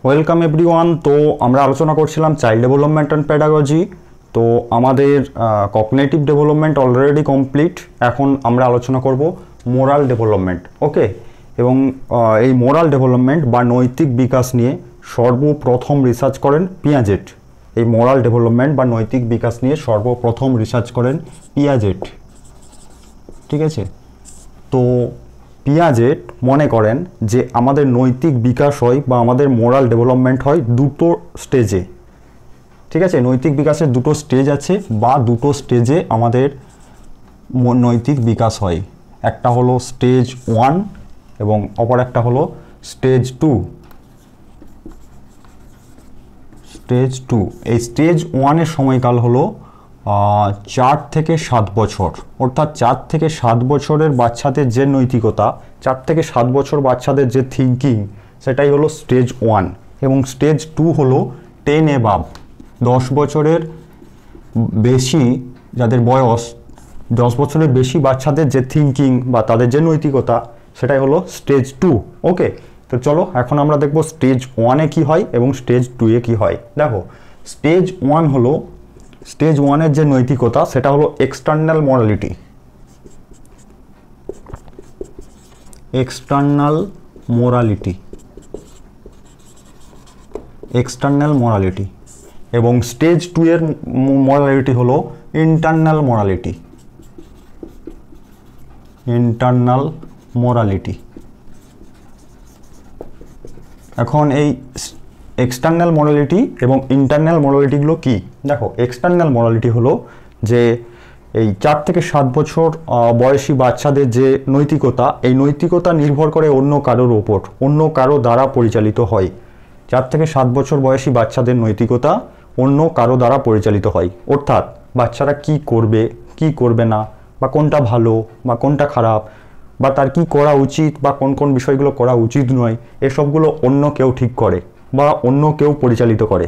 Welcome everyone. তো আমরা আলোচনা করছিলাম চাইল্ড ডেভেলপমেন্ট অ্যান্ড প্যাডাগজি। তো আমাদের কগনিটিভ ডেভেলপমেন্ট অলরেডি কমপ্লিট। এখন আমরা আলোচনা করব মোরাল ডেভেলপমেন্ট। ওকে, এবং এই মোরাল ডেভেলপমেন্ট বা নৈতিক বিকাশ নিয়ে সর্বপ্রথম রিসার্চ করেন পিয়াজেট। এই মোরাল ডেভেলপমেন্ট বা নৈতিক বিকাশ নিয়ে সর্বপ্রথম রিসার্চ করেন পিয়াজেট। ঠিক আছে, তো পিয়াজেট মনে করেন যে আমাদের নৈতিক বিকাশ হয় বা আমাদের মোরাল ডেভেলপমেন্ট হয় দুটো স্টেজে। ঠিক আছে, নৈতিক বিকাশের দুটো স্টেজ আছে বা দুটো স্টেজে আমাদের নৈতিক বিকাশ হয়। একটা হলো স্টেজ 1 এবং অপর একটা হলো স্টেজ 2। স্টেজ 2, এই স্টেজ 1-এর সময়কাল হলো 4 থেকে 7 বছর। অর্থাৎ 4 থেকে 7 বছরের বাচ্চাদের যে নৈতিকতা, 4 থেকে 7 বছর বাচ্চাদের যে থিঙ্কিং, সেটাই হলো স্টেজ 1। এবং স্টেজ 2 হলো 10 অ্যাবাভ, 10 বছরের বেশি যাদের বয়স, 10 বছরের বেশি বাচ্চাদের যে থিঙ্কিং বা তাদের যে নৈতিকতা, সেটাই হলো স্টেজ 2। ওকে, তো চলো এখন আমরা দেখব স্টেজ 1-এ কী হয় এবং স্টেজ 2-এ কী হয়। দেখো, স্টেজ 1 হলো, স্টেজ 1-এর যে নৈতিকতা সেটা হলো external morality. External morality, external morality. এবং স্টেজ 2-এর মোরালিটি হলো ইন্টারনাল মোরালিটি। Internal morality. এখন এই এক্সটার্নাল মোরালিটি এবং ইন্টারনাল মোরালিটিগুলো কি? দেখো, এক্সটার্নাল মোরালিটি হলো যে এই 4 থেকে 7 বছর বয়সী বাচ্চাদের যে নৈতিকতা, এই নৈতিকতা নির্ভর করে অন্য কারোর ওপর, অন্য কারো দ্বারা পরিচালিত হয়। 4 থেকে 7 বছর বয়সী বাচ্চাদের নৈতিকতা অন্য কারো দ্বারা পরিচালিত হয়। অর্থাৎ বাচ্চারা কি করবে, কি করবে না, বা কোনটা ভালো বা কোনটা খারাপ, বা তার কি করা উচিত বা কোন কোন বিষয়গুলো করা উচিত নয়, এসবগুলো অন্য কেউ ঠিক করে বা অন্য কেউ পরিচালিত করে।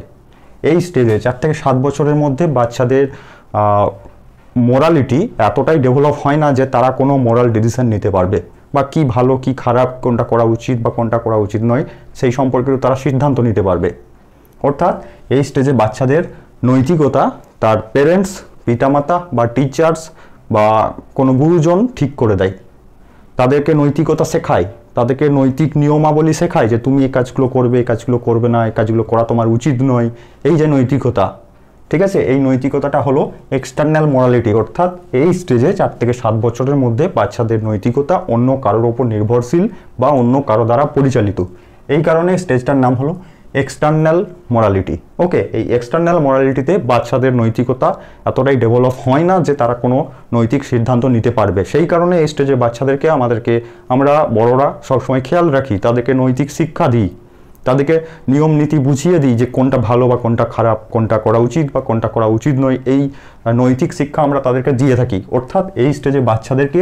এই স্টেজে 4 থেকে 7 বছরের মধ্যে বাচ্চাদের মোরালিটি এতটাই ডেভেলপ হয় না যে তারা কোনো মোরাল ডিসিশন নিতে পারবে বা কি ভালো কি খারাপ, কোনটা করা উচিত বা কোনটা করা উচিত নয়, সেই সম্পর্কে তারা সিদ্ধান্ত নিতে পারবে। অর্থাৎ এই স্টেজে বাচ্চাদের নৈতিকতা তার পেরেন্টস, পিতামাতা বা টিচার্স বা কোনো গুরুজন ঠিক করে দেয়। তাদেরকে নৈতিকতা শেখায়, তাদেরকে নৈতিক নিয়মাবলী শেখায় যে তুমি এই কাজগুলো করবে, এই কাজগুলো করবে না, এই কাজগুলো করা তোমার উচিত নয়। এই যে নৈতিকতা, ঠিক আছে, এই নৈতিকতাটা হলো এক্সটার্নাল মোরালিটি। অর্থাৎ এই স্টেজে 4 থেকে 7 বছরের মধ্যে বাচ্চাদের নৈতিকতা অন্য কারোর ওপর নির্ভরশীল বা অন্য কারো দ্বারা পরিচালিত। এই কারণে স্টেজটার নাম হলো এক্সটার্নাল মোরালিটি। ওকে, এই এক্সটার্নাল মোরালিটিতে বাচ্চাদের নৈতিকতা এতটাই ডেভেলপ হয় না যে তারা কোনো নৈতিক সিদ্ধান্ত নিতে পারবে। সেই কারণে এই স্টেজে বাচ্চাদেরকে আমরা বড়রা সবসময় খেয়াল রাখি, তাদেরকে নৈতিক শিক্ষা দিই, তাদেরকে নিয়ম নীতি বুঝিয়ে দিই যে কোনটা ভালো বা কোনটা খারাপ, কোনটা করা উচিত বা কোনটা করা উচিত নয়। এই নৈতিক শিক্ষা আমরা তাদেরকে দিয়ে থাকি। অর্থাৎ এই স্টেজে বাচ্চাদেরকে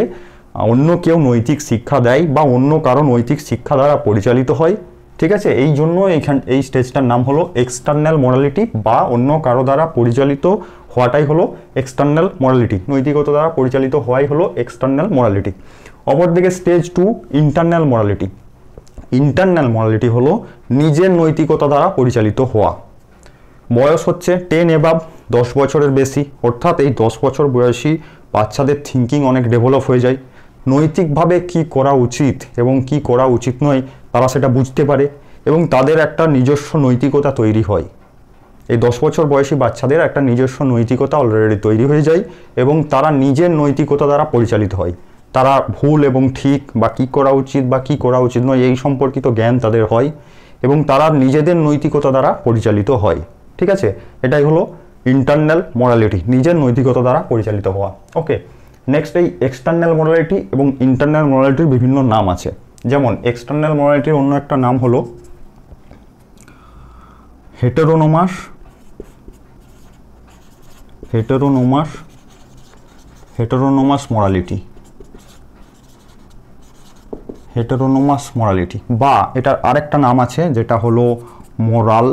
অন্য কেউ নৈতিক শিক্ষা দেয় বা অন্য কারো নৈতিক শিক্ষা দ্বারা পরিচালিত হয়। ঠিক আছে, এই জন্য এই স্টেজটার নাম হলো এক্সটার্নাল মোরালিটি বা অন্য কারো দ্বারা পরিচালিত হওয়াটাই হলো এক্সটার্নাল মোরালিটি। নৈতিকতা দ্বারা পরিচালিত হওয়াই হলো এক্সটার্নাল মোরালিটি। অপরদিকে stage 2 internal morality. Internal morality হলো নিজের নৈতিকতা দ্বারা পরিচালিত হওয়া। বয়স হচ্ছে 10 অ্যাবাভ, 10 বছরের বেশি। অর্থাৎ এই 10 বছর বয়সী বাচ্চাদের থিঙ্কিং অনেক ডেভেলপ হয়ে যায়। নৈতিকভাবে কি করা উচিত এবং কি করা উচিত নয় তারা সেটা বুঝতে পারে এবং তাদের একটা নিজস্ব নৈতিকতা তৈরি হয়। এই 10 বছর বয়সী বাচ্চাদের একটা নিজস্ব নৈতিকতা অলরেডি তৈরি হয়ে যায় এবং তারা নিজের নৈতিকতা দ্বারা পরিচালিত হয়। তারা ভুল এবং ঠিক বা কী করা উচিত বা কী করা উচিত নয় এই সম্পর্কিত জ্ঞান তাদের হয় এবং তারা নিজেদের নৈতিকতা দ্বারা পরিচালিত হয়। ঠিক আছে, এটাই হলো ইন্টারনাল মোরালিটি, নিজের নৈতিকতা দ্বারা পরিচালিত হওয়া। ওকে, নেক্সট এই এক্সটার্নাল মোরালিটি এবং ইন্টারনাল মোরালিটির বিভিন্ন নাম আছে। যেমন এক্সটার্নাল মোরালিটির অন্য একটা নাম হলো হেটেরোনোমাস মোরালিটি। হেটেরোনোমাস মোরালিটি, বা এটার আরেকটা নাম আছে যেটা হলো মোরাল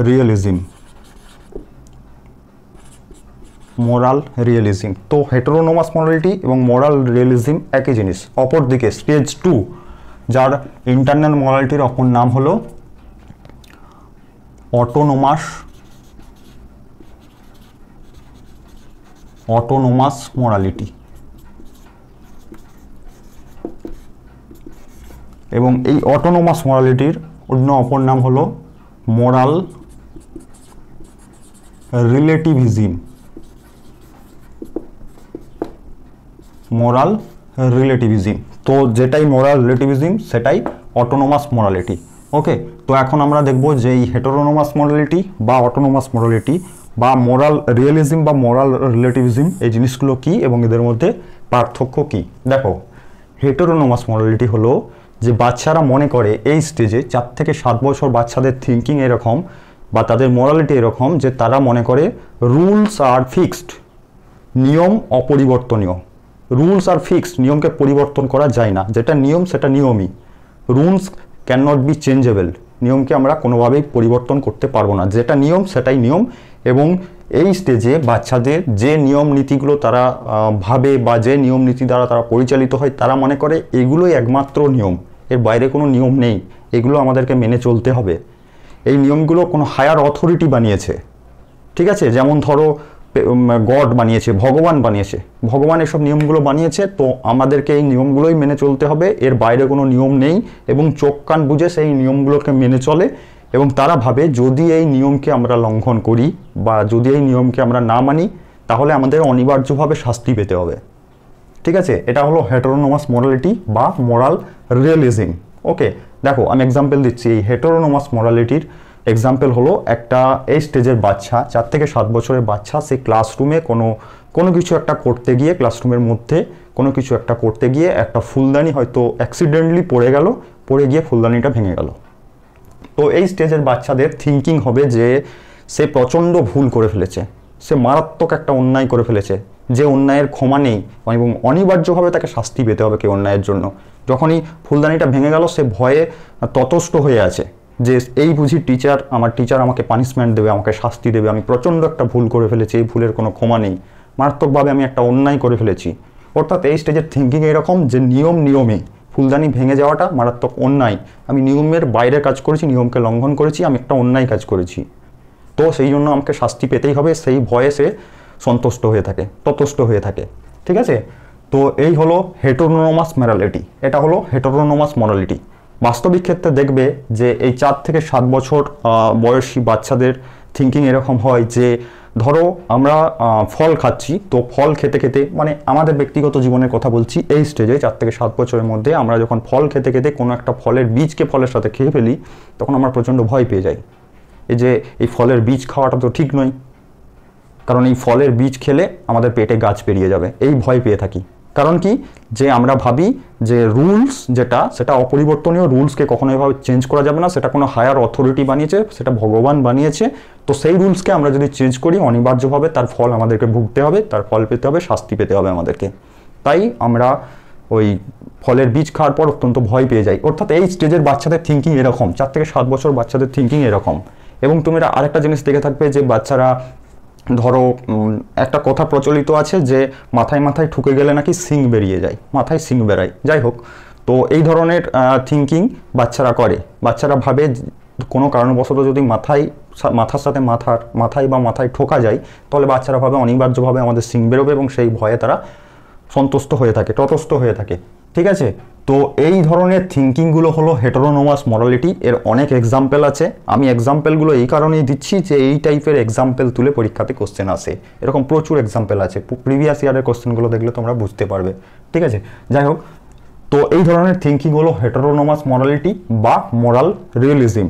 রিয়েলিজম। Moral realism. তো হেটেরোনোমাস মোরালিটি এবং মোরাল রিয়েলিজম একই জিনিস। অপরদিকে স্টেজ 2 যার ইন্টারনাল মোরালিটির অপর নাম হলো অটোনোমাস মোরালিটি, এবং এই অটোনোমাস মোরালিটির অন্য অপর নাম হলো মোরাল রিলেটিভিজম। মোরাল রিলেটিভিজম, তো যেটাই মোরাল রিলেটিভিজম সেটাই অটোনোমাস মোরালিটি। ওকে, তো এখন আমরা দেখব যে এই হেটেরোনোমাস মোরালিটি বা অটোনোমাস মোরালিটি বা মোরাল রিয়েলিজম বা মোরাল রিলেটিভিজম এই জিনিসগুলো কি এবং এদের মধ্যে পার্থক্য কি। দেখো, হেটেরোনোমাস মোরালিটি হলো যে বাচ্চারা মনে করে এই স্টেজে 4 থেকে 7 বছর বাচ্চাদের থিঙ্কিং এরকম বা তাদের মোরালিটি এরকম যে তারা মনে করে রুলস আর ফিক্সড, নিয়ম অপরিবর্তনীয়। রুলস আর ফিক্সড, নিয়মকে পরিবর্তন করা যায় না, যেটা নিয়ম সেটা নিয়মই। Rules can not be changeable, নিয়মকে আমরা কোনোভাবেই পরিবর্তন করতে পারবো না, যেটা নিয়ম সেটাই নিয়ম। এবং এই স্টেজে বাচ্চাদের যে নিয়ম নীতিগুলো তারা ভাবে বা যে নিয়ম নীতি দ্বারা তারা পরিচালিত হয়, তারা মনে করে এগুলোই একমাত্র নিয়ম, এর বাইরে কোনো নিয়ম নেই, এগুলো আমাদেরকে মেনে চলতে হবে। এই নিয়মগুলো কোনো হায়ার অথরিটি বানিয়েছে, ঠিক আছে? যেমন ধরো গড বানিয়েছে, ভগবান বানিয়েছে, ভগবান এসব নিয়মগুলো বানিয়েছে, তো আমাদেরকে এই নিয়মগুলোই মেনে চলতে হবে, এর বাইরে কোনো নিয়ম নেই। এবং চোখ কান বুঝে সেই নিয়মগুলোকে মেনে চলে এবং তারা ভাবে যদি এই নিয়মকে আমরা লঙ্ঘন করি বা যদি এই নিয়মকে আমরা না মানি তাহলে আমাদের অনিবার্যভাবে শাস্তি পেতে হবে, ঠিক আছে? এটা হলো হেটেরোনোমাস মোরালিটি বা মোরাল রিয়েলিজম। ওকে, দেখো আমি এক্সাম্পল দিচ্ছি। এই হেটেরোনোমাস মোরালিটির এক্সাম্পল হলো একটা এই স্টেজের বাচ্চা, 4 থেকে 7 বছরের বাচ্চা, সে ক্লাসরুমে কোনো কিছু একটা করতে গিয়ে, ক্লাসরুমের মধ্যে কোনো কিছু একটা করতে গিয়ে একটা ফুলদানি হয়তো অ্যাক্সিডেন্টলি পড়ে গিয়ে ফুলদানিটা ভেঙে গেল। তো এই স্টেজের বাচ্চাদের থিঙ্কিং হবে যে সে প্রচণ্ড ভুল করে ফেলেছে, সে মারাত্মক একটা অন্যায় করে ফেলেছে, যে অন্যায়ের ক্ষমা নেই এবং অনিবার্যভাবে তাকে শাস্তি পেতে হবে কেউ অন্যায়ের জন্য। যখনই ফুলদানিটা ভেঙে গেল সে ভয়ে ততস্থ হয়ে আছে যে এই বুঝি আমার টিচার আমাকে পানিশমেন্ট দেবে, আমাকে শাস্তি দেবে, আমি প্রচণ্ড একটা ভুল করে ফেলেছি, এই ভুলের কোনো ক্ষমা নেই, মারাত্মকভাবে আমি একটা অন্যায় করে ফেলেছি। অর্থাৎ এই স্টেজের থিঙ্কিং এরকম যে নিয়মই, ফুলদানি ভেঙে যাওয়াটা মারাত্মক অন্যায়, আমি নিয়মের বাইরে কাজ করেছি, নিয়মকে লঙ্ঘন করেছি, আমি একটা অন্যায় কাজ করেছি, তো সেই জন্য আমাকে শাস্তি পেতেই হবে, সেই ভয়ে সে ততস্থ হয়ে থাকে, ঠিক আছে? তো এই হলো হেটেরোনোমাস মোরালিটি, এটা হলো হেটেরোনোমাস মোরালিটি। বাস্তবিক ক্ষেত্রে দেখবে যে এই 4 থেকে 7 বছর বয়সী বাচ্চাদের থিঙ্কিং এরকম হয় যে ধরো আমরা ফল খাচ্ছি, তো ফল খেতে খেতে, মানে আমাদের ব্যক্তিগত জীবনের কথা বলছি, এই স্টেজে 4 থেকে 7 বছরের মধ্যে আমরা যখন ফল খেতে খেতে কোনো একটা ফলের বীজকে ফলের সাথে খেয়ে ফেলি, তখন আমরা প্রচণ্ড ভয় পেয়ে যাই। এই যে এই ফলের বীজ খাওয়াটা তো ঠিক নয়, কারণ এই ফলের বীজ খেলে আমাদের পেটে গাছ বেরিয়ে যাবে, এই ভয় পেয়ে থাকি। কারণ কি, যে আমরা ভাবি যে রুলস সেটা অপরিবর্তনীয়, রুলসকে কখনো এভাবে চেঞ্জ করা যাবে না, সেটা কোনো হায়ার অথরিটি বানিয়েছে, সেটা ভগবান বানিয়েছে, তো সেই রুলসকে আমরা যদি চেঞ্জ করি অনিবার্যভাবে তার ফল আমাদেরকে ভুগতে হবে, তার ফল পেতে হবে, শাস্তি পেতে হবে আমাদেরকে। তাই আমরা ওই ফলের বীজ খাওয়ার পর অত্যন্ত ভয় পেয়ে যাই। অর্থাৎ এই স্টেজের বাচ্চাদের থিঙ্কিং এরকম, 4 থেকে 7 বছর বাচ্চাদের থিঙ্কিং এরকম। এবং তুমি আরেকটা জিনিস দেখে থাকবে যে বাচ্চারা ধরো একটা কথা প্রচলিত আছে যে মাথায় ঠুকে গেলে নাকি সিং বেরিয়ে যায়, মাথায় সিং বেরায়, যাই হোক। তো এই ধরনের থিঙ্কিং বাচ্চারা করে, বাচ্চারা ভাবে কোনো কারণবশত যদি মাথার সাথে মাথায় ঠোকা যায় তাহলে বাচ্চারা ভাবে অনিবার্যভাবে আমাদের সিং বেরোবে এবং সেই ভয়ে তারা ততস্থ হয়ে থাকে, ঠিক আছে? তো এই ধরনের থিঙ্কিংগুলো হলো হেটেরোনোমাস মোরালিটি। এর অনেক এক্সাম্পল আছে, আমি এক্সাম্পলগুলো এই কারণেই দিচ্ছি যে এই টাইপের এক্সাম্পল তুলে পরীক্ষাতে কোশ্চেন আসে, এরকম প্রচুর এক্সাম্পল আছে, প্রিভিয়াস ইয়ারের কোশ্চেনগুলো দেখলে তোমরা বুঝতে পারবে, ঠিক আছে? যাই হোক, তো এই ধরনের থিঙ্কিং হলো হেটেরোনোমাস মোরালিটি বা মোরাল রিয়েলিজম।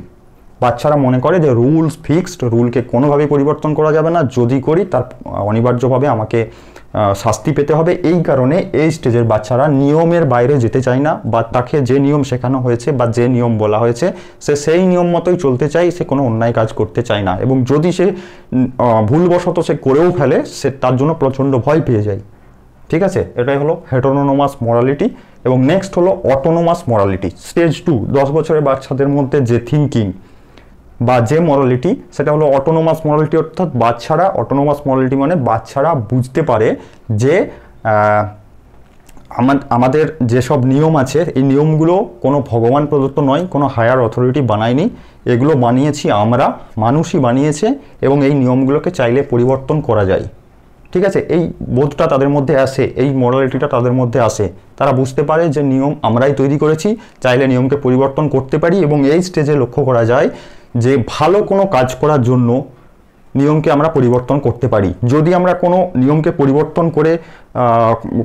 বাচ্চারা মনে করে যে রুলস ফিক্সড, রুলকে কোনোভাবেই পরিবর্তন করা যাবে না, যদি করি তার অনিবার্যভাবে আমাকে শাস্তি পেতে হবে। এই কারণে এই স্টেজের বাচ্চারা নিয়মের বাইরে যেতে চায় না, বা তাকে যে নিয়ম শেখানো হয়েছে বা যে নিয়ম বলা হয়েছে সে সেই নিয়ম মতোই চলতে চায়, সে কোনো অন্যায় কাজ করতে চায় না। এবং যদি সে ভুলবশত সে করেও ফেলে, সে তার জন্য প্রচণ্ড ভয় পেয়ে যায়, ঠিক আছে? এটাই হলো হেটেরোনোমাস মোরালিটি। এবং নেক্সট হলো অটোনোমাস মোরালিটি, স্টেজ 2, 10 বছরের বাচ্চাদের মধ্যে যে থিঙ্কিং বা যে মোরালিটি, সেটা হলো অটোনোমাস মোরালিটি। অর্থাৎ অটোনোমাস মোরালিটি মানে বাচ্চারা বুঝতে পারে যে আমাদের যেসব নিয়ম আছে এই নিয়মগুলো কোনো ভগবান প্রদত্ত নয়, কোনো হায়ার অথরিটি বানায়নি, এগুলো বানিয়েছি আমরা, মানুষই বানিয়েছে, এবং এই নিয়মগুলোকে চাইলে পরিবর্তন করা যায়। ঠিক আছে, এই বোধটা তাদের মধ্যে আসে, এই মোরালিটিটা তাদের মধ্যে আসে, তারা বুঝতে পারে যে নিয়ম আমরাই তৈরি করেছি, চাইলে নিয়মকে পরিবর্তন করতে পারি। এবং এই স্টেজে লক্ষ্য করা যায় যে ভালো কোনো কাজ করার জন্য নিয়মকে আমরা পরিবর্তন করতে পারি। যদি আমরা কোনো নিয়মকে পরিবর্তন করে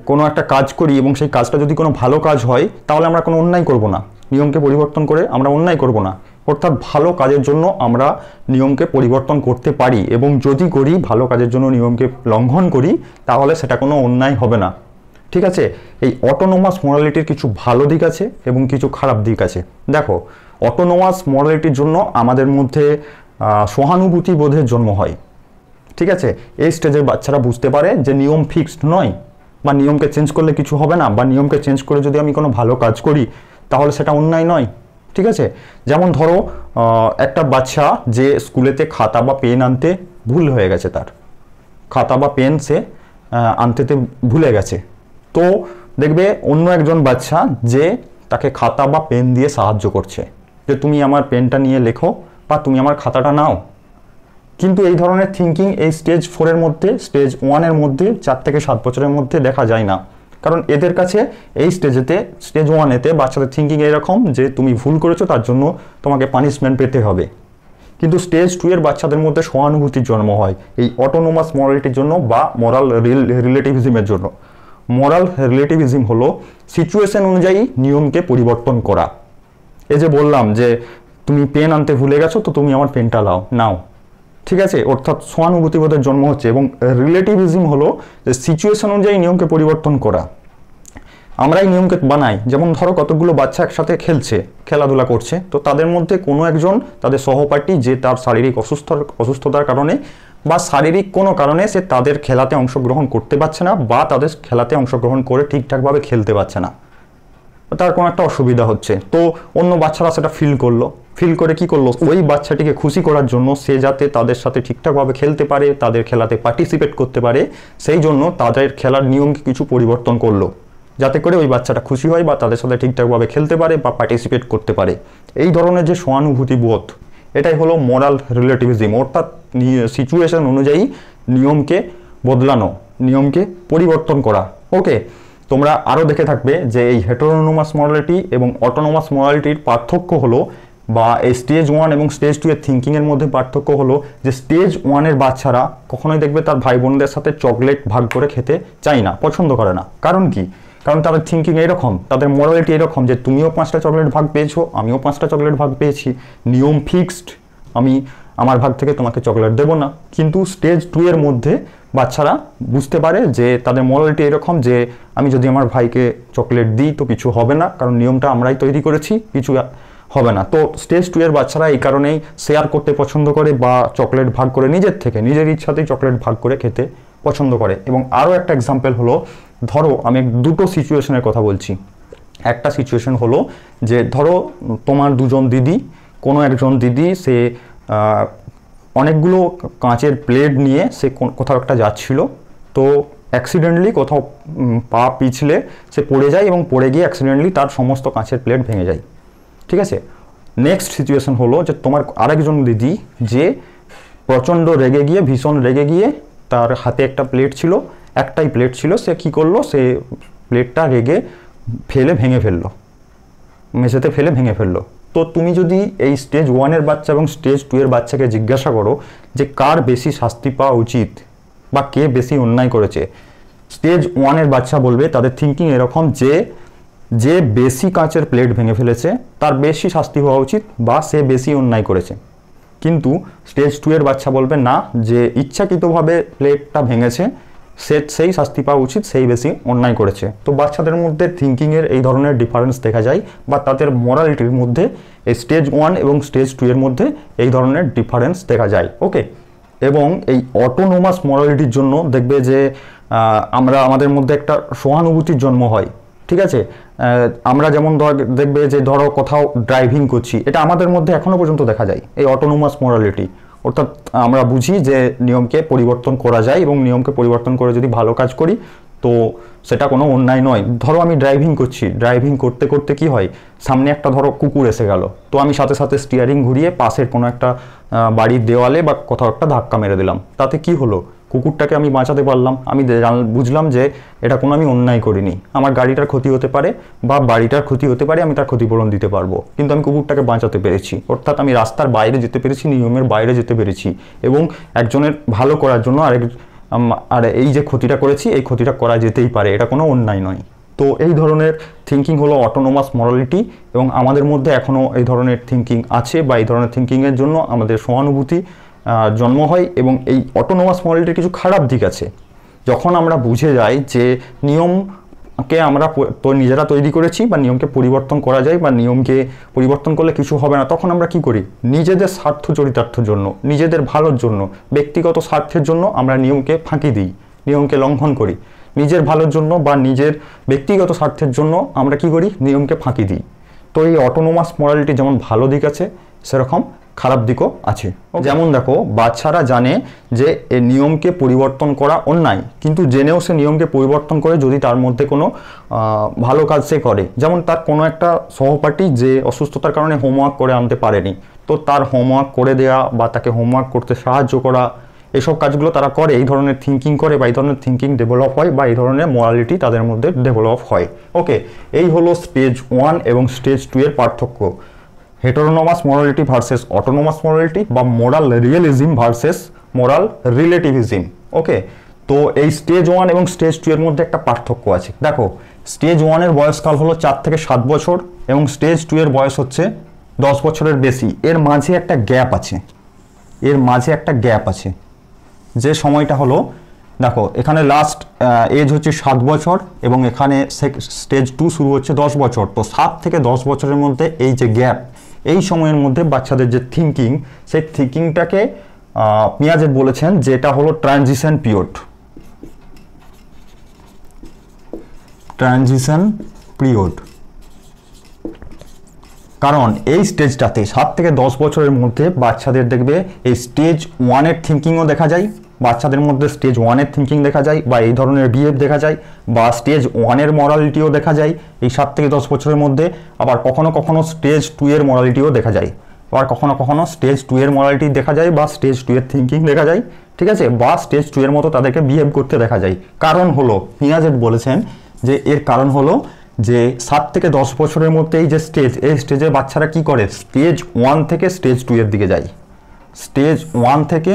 কোনো একটা কাজ করি এবং সেই কাজটা যদি কোনো ভালো কাজ হয়, তাহলে আমরা কোনো অন্যায় করব না। নিয়মকে পরিবর্তন করে আমরা অন্যায় করব না, অর্থাৎ ভালো কাজের জন্য আমরা নিয়মকে পরিবর্তন করতে পারি, এবং যদি করি ভালো কাজের জন্য নিয়মকে লঙ্ঘন করি, তাহলে সেটা কোনো অন্যায় হবে না। ঠিক আছে, এই অটোনোমাস মোরালিটির কিছু ভালো দিক আছে এবং কিছু খারাপ দিক আছে। দেখো, অটোনোমাস মোরালিটির জন্য আমাদের মধ্যে সহানুভূতি বোধের জন্ম হয়। ঠিক আছে, এই স্টেজের বাচ্চারা বুঝতে পারে যে নিয়ম ফিক্সড নয়, বা নিয়মকে চেঞ্জ করলে কিছু হবে না, বা নিয়মকে চেঞ্জ করে যদি আমি কোনো ভালো কাজ করি তাহলে সেটা অন্যায় নয়। ঠিক আছে, যেমন ধরো একটা বাচ্চা যে স্কুলেতে খাতা বা পেন আনতে ভুল হয়ে গেছে, তার খাতা বা পেন সে আনতেতে ভুলে গেছে, তো দেখবে অন্য একজন বাচ্চা যে তাকে খাতা বা পেন দিয়ে সাহায্য করছে, যে তুমি আমার পেনটা নিয়ে লেখো বা তুমি আমার খাতাটা নাও। কিন্তু এই ধরনের থিঙ্কিং এই স্টেজ 4-এর মধ্যে, স্টেজ 1-এর মধ্যে 4 থেকে 7 বছরের মধ্যে দেখা যায় না, কারণ এদের কাছে এই স্টেজেতে, স্টেজ 1-এতে বাচ্চাদের থিঙ্কিং এরকম যে তুমি ভুল করেছো, তার জন্য তোমাকে পানিশমেন্ট পেতে হবে। কিন্তু স্টেজ 2-এর বাচ্চাদের মধ্যে সহানুভূতির জন্ম হয় এই অটোনোমাস মোরালিটির জন্য বা মোরাল রিলেটিভিজমের জন্য। মোরাল রিলেটিভিজম হলো সিচুয়েশন অনুযায়ী নিয়মকে পরিবর্তন করা। এই যে বললাম যে তুমি পেন আনতে ভুলে গেছো, তো তুমি আমার পেনটা নাও। ঠিক আছে, অর্থাৎ সহানুভূতিবোধের জন্ম হচ্ছে। এবং রিলেটিভিজম হলো যে সিচুয়েশন অনুযায়ী নিয়মকে পরিবর্তন করা। আমরাই নিয়মকে বানাই। যেমন ধরো কতগুলো বাচ্চা একসাথে খেলছে, খেলাধুলা করছে, তো তাদের মধ্যে কোনো একজন তাদের সহপাঠী যে তার শারীরিক অসুস্থতার কারণে বা শারীরিক কোনো কারণে সে তাদের খেলাতে অংশগ্রহণ করতে পারছে না, বা তাদের খেলাতে অংশগ্রহণ করে ঠিকঠাকভাবে খেলতে পারছে না, তার কোনো একটা অসুবিধা হচ্ছে। তো অন্য বাচ্চারা সেটা ফিল করে কি করলো, ওই বাচ্চাটিকে খুশি করার জন্য সে যাতে তাদের সাথে ঠিকঠাকভাবে খেলতে পারে, তাদের খেলাতে পার্টিসিপেট করতে পারে, সেই জন্য তাদের খেলার নিয়মকে কিছু পরিবর্তন করলো, যাতে করে ওই বাচ্চাটা খুশি হয় বা তাদের সাথে ঠিকঠাকভাবে খেলতে পারে বা পার্টিসিপেট করতে পারে। এই ধরনের যে সহানুভূতি বোধ, এটাই হলো মোরাল রিলেটিভিজম, অর্থাৎ সিচুয়েশন অনুযায়ী নিয়মকে বদলানো, নিয়মকে পরিবর্তন করা। ওকে, তোমরা আরও দেখে থাকবে যে এই হেটেরোনোমাস মোরালিটি এবং অটোনোমাস মোরালিটির পার্থক্য হলো, বা এই স্টেজ 1 এবং স্টেজ 2 এর থিঙ্কিংয়ের মধ্যে পার্থক্য হলো যে স্টেজ 1-এর বাচ্চারা কখনোই দেখবে তার ভাই বোনদের সাথে চকলেট ভাগ করে খেতে চায় না, পছন্দ করে না। কারণ কি? কারণ তাদের থিঙ্কিং এরকম, তাদের মোরালিটি এরকম যে তুমিও 5টা চকলেট ভাগ পেয়েছো, আমিও 5টা চকলেট ভাগ পেয়েছি, নিয়ম ফিক্সড, আমি আমার ভাগ থেকে তোমাকে চকলেট দেবো না। কিন্তু স্টেজ 2-এর মধ্যে বাচ্চারা বুঝতে পারে যে তাদের মোরালিটি এরকম যে আমি যদি আমার ভাইকে চকলেট দিই তো কিছু হবে না, কারণ নিয়মটা আমরাই তৈরি করেছি, কিছু হবে না। তো স্টেজ 2-এর বাচ্চারা এই কারণেই শেয়ার করতে পছন্দ করে, বা চকলেট ভাগ করে নিজের ইচ্ছাতেই চকলেট ভাগ করে খেতে পছন্দ করে। এবং আরও একটা এক্সাম্পল হলো, ধরো আমি দুটো সিচুয়েশনের কথা বলছি। একটা সিচুয়েশন হলো যে ধরো তোমার দুজন দিদি, কোনো একজন দিদি সে অনেকগুলো কাঁচের প্লেট নিয়ে সে কোথাও একটা যাচ্ছিল, তো অ্যাক্সিডেন্টলি কোথাও পা পিছলে সে পড়ে যায়, এবং পড়ে গিয়ে অ্যাক্সিডেন্টলি তার সমস্ত কাঁচের প্লেট ভেঙে যায়। ঠিক আছে, নেক্সট সিচুয়েশন হলো যে তোমার আরেকজন দিদি যে প্রচণ্ড রেগে গিয়ে, ভীষণ রেগে গিয়ে, তার হাতে একটা প্লেট ছিল, একটাই প্লেট ছিল, সে কি করলো, সে প্লেটটা রেগে ভেঙে ফেললো, মেঝেতে ফেলে ভেঙে ফেললো। তো তুমি যদি এই স্টেজ 1-এর বাচ্চা এবং স্টেজ 2-এর বাচ্চাকে জিজ্ঞাসা করো যে কার বেশি শাস্তি পাওয়া উচিত বা কে বেশি অন্যায় করেছে, স্টেজ 1-এর বাচ্চা বলবে, তাদের থিঙ্কিং এরকম যে বেশি কাঁচের প্লেট ভেঙে ফেলেছে তার বেশি শাস্তি হওয়া উচিত, বা সে বেশি অন্যায় করেছে। কিন্তু স্টেজ 2-এর বাচ্চা বলবে না, যে ইচ্ছাকৃতভাবে প্লেটটা ভেঙেছে সেই শাস্তি পাওয়া উচিত, সেই বেশি অন্যায় করেছে। তো বাচ্চাদের মধ্যে থিঙ্কিংয়ের এই ধরনের ডিফারেন্স দেখা যায়, বা তাদের মোরালিটির মধ্যে এই স্টেজ 1 এবং স্টেজ 2-এর মধ্যে এই ধরনের ডিফারেন্স দেখা যায়। ওকে, এবং এই অটোনোমাস মোরালিটির জন্য দেখবে যে আমাদের মধ্যে একটা সহানুভূতির জন্ম হয়। ঠিক আছে, আমরা যেমন দেখবে যে ধরো কোথাও ড্রাইভিং করছি, এটা আমাদের মধ্যে এখনো পর্যন্ত দেখা যায়, এই অটোনোমাস মোরালিটি। অর্থাৎ আমরা বুঝি যে নিয়মকে পরিবর্তন করা যায়, এবং নিয়মকে পরিবর্তন করে যদি ভালো কাজ করি তো সেটা কোনো অন্যায় নয়। ধরো আমি ড্রাইভিং করছি, ড্রাইভিং করতে করতে কি হয়, সামনে একটা ধরো কুকুর এসে গেল, তো আমি সাথে সাথে স্টিয়ারিং ঘুরিয়ে পাশের কোনো একটা বাড়ির দেওয়ালে বা কোথাও একটা ধাক্কা মেরে দিলাম, তাতে কি হলো, কুকুরটাকে আমি বাঁচাতে পারলাম। আমি বুঝলাম যে এটা কোনো আমি অন্যায় করিনি, আমার গাড়িটার ক্ষতি হতে পারে বা বাড়িটার ক্ষতি হতে পারে, আমি তার ক্ষতিপূরণ দিতে পারবো, কিন্তু আমি কুকুরটাকে বাঁচাতে পেরেছি। অর্থাৎ আমি রাস্তার বাইরে যেতে পেরেছি, নিয়মের বাইরে যেতে পেরেছি, এবং একজনের ভালো করার জন্য আর এই যে ক্ষতিটা করেছি, এই ক্ষতিটা করা যেতেই পারে, এটা কোনো অন্যায় নয়। তো এই ধরনের থিঙ্কিং হলো অটোনোমাস মরালিটি, এবং আমাদের মধ্যে এখনও এই ধরনের থিঙ্কিং আছে, বা এই ধরনের থিঙ্কিংয়ের জন্য আমাদের সহানুভূতি জন্ম হয়। এবং এই অটোনোমাস মরালিটির কিছু খারাপ দিক আছে। যখন আমরা বুঝে যাই যে নিয়মকে আমরা নিজেরা তৈরি করেছি, বা নিয়মকে পরিবর্তন করা যায়, বা নিয়মকে পরিবর্তন করলে কিছু হবে না, তখন আমরা কি করি, নিজেদের স্বার্থ চরিতার্থের জন্য, নিজেদের ভালোর জন্য, ব্যক্তিগত স্বার্থের জন্য আমরা নিয়মকে ফাঁকি দিই, নিয়মকে লঙ্ঘন করি। নিজের ভালোর জন্য বা নিজের ব্যক্তিগত স্বার্থের জন্য আমরা কি করি, নিয়মকে ফাঁকি দিই। তো এই অটোনোমাস মরালিটি যেমন ভালো দিক আছে, সেরকম খারাপ দিকও আছে। যেমন দেখো, বাচ্চারা জানে যে এই নিয়মকে পরিবর্তন করা অন্যায়, কিন্তু জেনেও সে নিয়মকে পরিবর্তন করে যদি তার মধ্যে কোনো ভালো কাজ সে করে। যেমন তার কোনো একটা সহপাঠী যে অসুস্থতার কারণে হোমওয়ার্ক করে আনতে পারেনি, তো তার হোমওয়ার্ক করে দেয়া বা তাকে হোমওয়ার্ক করতে সাহায্য করা, এসব কাজগুলো তারা করে, এই ধরনের থিঙ্কিং করে, বা এই ধরনের থিঙ্কিং ডেভেলপ হয়, বা এই ধরনের মোরালিটি তাদের মধ্যে ডেভেলপ হয়। ওকে, এই হলো স্টেজ 1 এবং স্টেজ 2 এর পার্থক্য, হেটেরোনোমাস মোরালিটি ভার্সেস অটোনোমাস মোরালিটি, বা মোরাল রিয়েলিজম ভার্সেস মোরাল রিলেটিভিজম। ওকে, তো এই স্টেজ 1 এবং স্টেজ 2 এর মধ্যে একটা পার্থক্য আছে। দেখো, স্টেজ 1 এর বয়সকাল হলো 4 থেকে 7 বছর, এবং স্টেজ 2 এর বয়স হচ্ছে 10 বছরের বেশি। এর মাঝে একটা গ্যাপ আছে, যে সময়টা হলো, দেখো এখানে লাস্ট এজ হচ্ছে 7 বছর, এবং এখানে স্টেজ 2 শুরু হচ্ছে 10 বছর। তো 7 থেকে 10 বছরের মধ্যে এই যে গ্যাপ, এই সময়ের মধ্যে বাচ্চাদের যে থিঙ্কিং, সেই থিঙ্কিংটাকে পিয়াজেট বলেছেন যে এটা হলো ট্রানজিশন পিরিয়ড। কারণ এই স্টেজটাতে 7 থেকে 10 বছরের মধ্যে বাচ্চাদের দেখবে এই স্টেজ 1 এর থিঙ্কিংও দেখা যায়, বাচ্চাদের মধ্যে স্টেজ 1 এর থিঙ্কিং দেখা যায়, বা এই ধরনের বিহেভ দেখা যায়, বা স্টেজ 1 এর মরালিটিও দেখা যায় এই 7 থেকে 10 বছরের মধ্যে। আবার কখনো কখনো স্টেজ 2 এর মরালিটিও দেখা যায়, আবার কখনো কখনো স্টেজ 2 এর মরালিটি দেখা যায়, বা স্টেজ 2 এর থিঙ্কিং দেখা যায়, ঠিক আছে, বা স্টেজ 2 এর মতো তাদেরকে বিহেভ করতে দেখা যায়। কারণ হলো, পিয়াজেট বলেছেন যে এর কারণ হলো যে 7 থেকে 10 বছরের মধ্যে এই যে স্টেজ, এই স্টেজে বাচ্চারা কি করে, স্টেজ 1 থেকে স্টেজ 2 এর দিকে যায়, স্টেজ 1 থেকে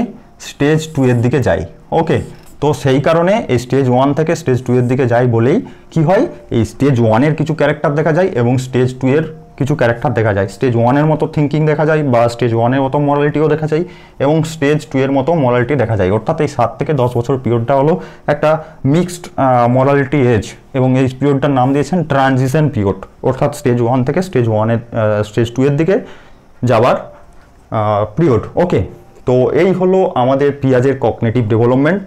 স্টেজ 2 এর দিকে যায়। ওকে, তো সেই কারণে এই স্টেজ 1 থেকে স্টেজ 2 এর দিকে যায় বলেই কি হয়, এই স্টেজ 1 এর কিছু ক্যারেক্টার দেখা যায়, এবং স্টেজ 2 এর কিছু ক্যারেক্টার দেখা যায়। স্টেজ 1 এর মতো থিঙ্কিং দেখা যায়, বা স্টেজ 1 এর মতো মরালিটিও দেখা যায়, এবং স্টেজ 2 এর মতো মরালিটি দেখা যায়। অর্থাৎ এই 7 থেকে 10 বছর পিরিয়ডটা হলো একটা মিক্সড মরালিটি এজ, এবং এই পিরিয়ডটার নাম দিয়েছেন ট্রানজিশন পিরিয়ড। অর্থাৎ স্টেজ 1 থেকে স্টেজ 2 এর দিকে যাওয়ার পিরিয়ড। ওকে, তো এই হলো আমাদের পিয়াজের কগনিটিভ ডেভেলপমেন্ট,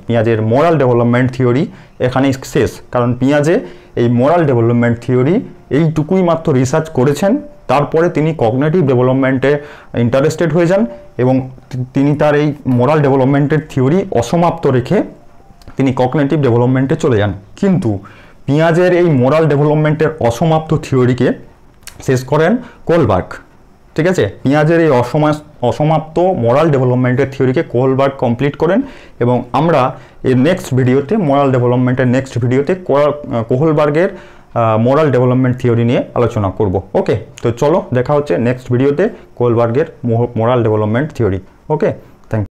পিয়াজের মোরাল ডেভেলপমেন্ট থিওরি এখানেই শেষ। কারণ পিয়াজে এই মোরাল ডেভেলপমেন্ট থিওরি এইটুকুই মাত্র রিসার্চ করেছেন, তারপরে তিনি কগনিটিভ ডেভেলপমেন্টে ইন্টারেস্টেড হয়ে যান, এবং তিনি তার এই মোরাল ডেভেলপমেন্টের থিওরি অসমাপ্ত রেখে তিনি কগনিটিভ ডেভেলপমেন্টে চলে যান। কিন্তু পিয়াজের এই মোরাল ডেভেলপমেন্টের অসমাপ্ত থিওরিকে শেষ করেন কোলবার্গ। ঠিক আছে, পিয়াজের এই অসমাপ্ত মোরাল ডেভেলপমেন্টের থিওরিকে কোলবার্গ কমপ্লিট করেন, এবং আমরা এর নেক্সট ভিডিওতে, মোরাল ডেভেলপমেন্টের নেক্সট ভিডিওতে কোলবার্গের মোরাল ডেভেলপমেন্ট থিওরি নিয়ে আলোচনা করব। ওকে, তো চলো দেখা হচ্ছে নেক্সট ভিডিওতে কোলবার্গের মোরাল ডেভেলপমেন্ট থিওরি। ওকে।